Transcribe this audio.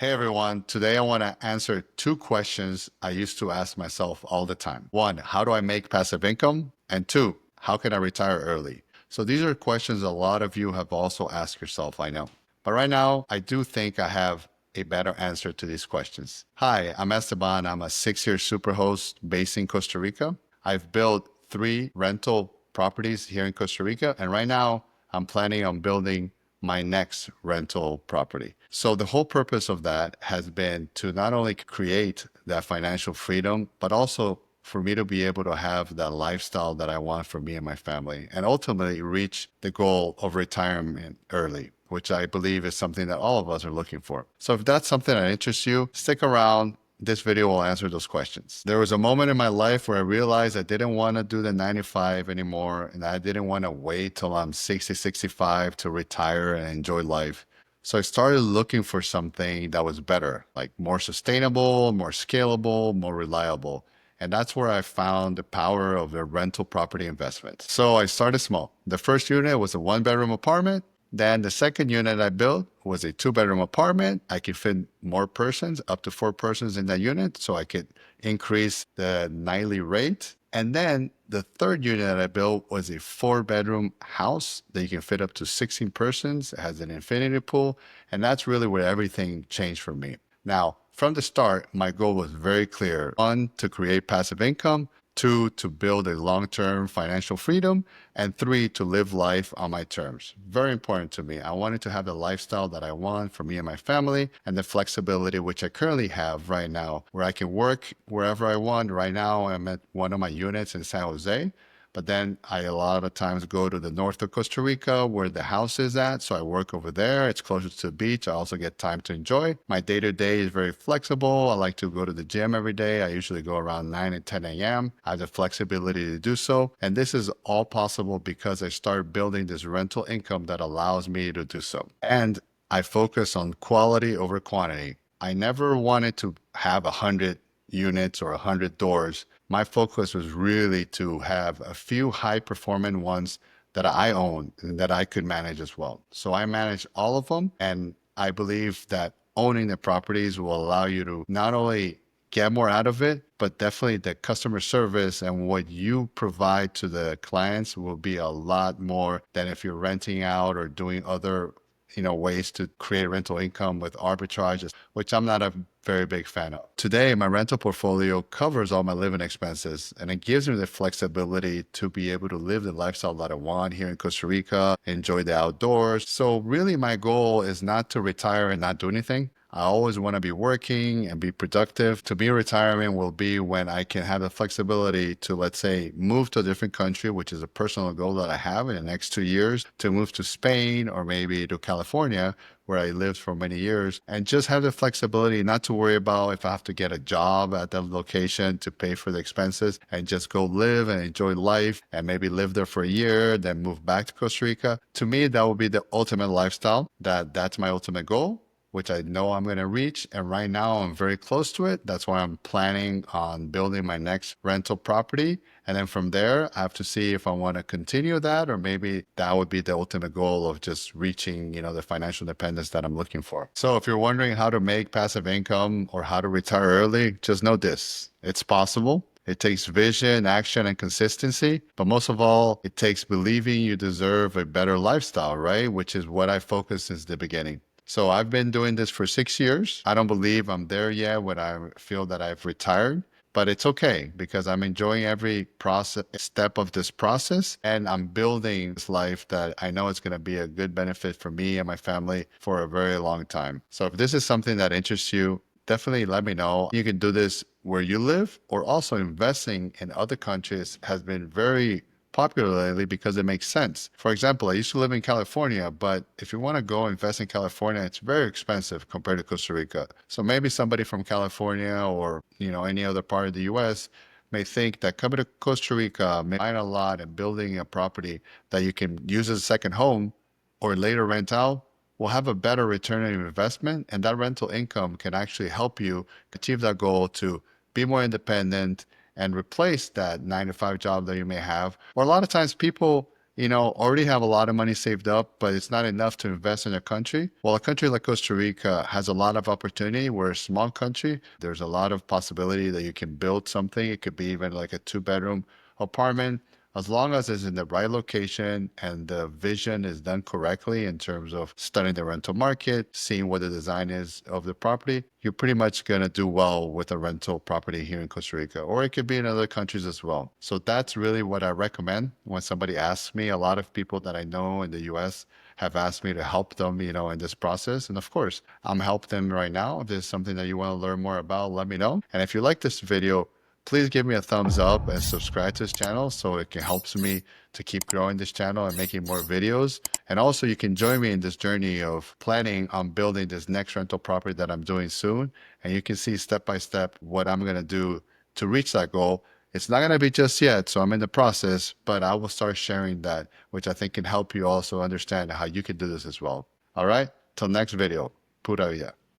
Hey everyone, today I want to answer two questions I used to ask myself all the time. One, how do I make passive income? And two, how can I retire early? So these are questions a lot of you have also asked yourself, I know. But right now, I do think I have a better answer to these questions. Hi, I'm Esteban. I'm a 6-year superhost based in Costa Rica. I've built 3 rental properties here in Costa Rica, and right now I'm planning on building my next rental property. So the whole purpose of that has been to not only create that financial freedom, but also for me to be able to have that lifestyle that I want for me and my family, and ultimately reach the goal of retirement early, which I believe is something that all of us are looking for. So if that's something that interests you, stick around. This video will answer those questions. There was a moment in my life where I realized I didn't want to do the 9 to 5 anymore, and I didn't want to wait till I'm 60, 65 to retire and enjoy life. So I started looking for something that was better, like more sustainable, more scalable, more reliable. And that's where I found the power of the rental property investment. So I started small. The first unit was a 1-bedroom apartment. Then the second unit I built was a 2-bedroom apartment. I could fit more persons, up to 4 persons in that unit, so I could increase the nightly rate. And then the third unit that I built was a 4-bedroom house that you can fit up to 16 persons. It has an infinity pool, and that's really where everything changed for me. Now, from the start, my goal was very clear. 1, to create passive income. 2, to build a long-term financial freedom. And 3, to live life on my terms. Very important to me. I wanted to have the lifestyle that I want for me and my family, and the flexibility which I currently have right now, where I can work wherever I want. Right now, I'm at one of my units in San Jose. But then I a lot of times go to the north of Costa Rica where the house is at. So I work over there. It's closer to the beach. I also get time to enjoy. My day to day is very flexible. I like to go to the gym every day. I usually go around 9 and 10 a.m. I have the flexibility to do so. And this is all possible because I started building this rental income that allows me to do so. And I focus on quality over quantity. I never wanted to have 100 units or 100 doors. My focus was really to have a few high performing ones that I own and that I could manage as well. So I manage all of them. And I believe that owning the properties will allow you to not only get more out of it, but definitely the customer service and what you provide to the clients will be a lot more than if you're renting out or doing other ways to create rental income with arbitrages, which I'm not a very big fan of. Today, my rental portfolio covers all my living expenses, and it gives me the flexibility to be able to live the lifestyle that I want here in Costa Rica, enjoy the outdoors. So really my goal is not to retire and not do anything. I always want to be working and be productive. To me, retirement will be when I can have the flexibility to, let's say, move to a different country, which is a personal goal that I have in the next 2 years, to move to Spain or maybe to California, where I lived for many years, and just have the flexibility not to worry about if I have to get a job at that location to pay for the expenses, and just go live and enjoy life and maybe live there for a year, then move back to Costa Rica. To me, that would be the ultimate lifestyle. That's my ultimate goal, which I know I'm going to reach. And right now I'm very close to it. That's why I'm planning on building my next rental property. And then from there, I have to see if I want to continue that, or maybe that would be the ultimate goal of just reaching, the financial independence that I'm looking for. So if you're wondering how to make passive income or how to retire early, just know this: it's possible. It takes vision, action, and consistency. But most of all, it takes believing you deserve a better lifestyle, right? Which is what I focused since the beginning. So I've been doing this for 6 years. I don't believe I'm there yet when I feel that I've retired, but it's okay because I'm enjoying every step of this process, and I'm building this life that I know is going to be a good benefit for me and my family for a very long time. So if this is something that interests you, definitely let me know. You can do this where you live, or also investing in other countries has been very popular lately because it makes sense. For example, I used to live in California, but if you want to go invest in California, it's very expensive compared to Costa Rica. So maybe somebody from California or, any other part of the US may think that coming to Costa Rica, buying a lot and building a property that you can use as a second home or later rent out will have a better return on investment. And that rental income can actually help you achieve that goal to be more independent and replace that 9 to 5 job that you may have. Or a lot of times people, already have a lot of money saved up, but it's not enough to invest in a country. Well, a country like Costa Rica has a lot of opportunity. We're a small country. There's a lot of possibility that you can build something. It could be even like a 2-bedroom apartment. As long as it's in the right location and the vision is done correctly in terms of studying the rental market, seeing what the design is of the property, you're pretty much going to do well with a rental property here in Costa Rica, or it could be in other countries as well. So that's really what I recommend when somebody asks me. A lot of people that I know in the US have asked me to help them, in this process. And of course, I'm helping them right now. If there's something that you want to learn more about, let me know. And if you like this video, please give me a thumbs up and subscribe to this channel so it can help me to keep growing this channel and making more videos. And also you can join me in this journey of planning on building this next rental property that I'm doing soon. And you can see step by step what I'm going to do to reach that goal. It's not going to be just yet, so I'm in the process, but I will start sharing that, which I think can help you also understand how you can do this as well. All right, till next video. Pura vida.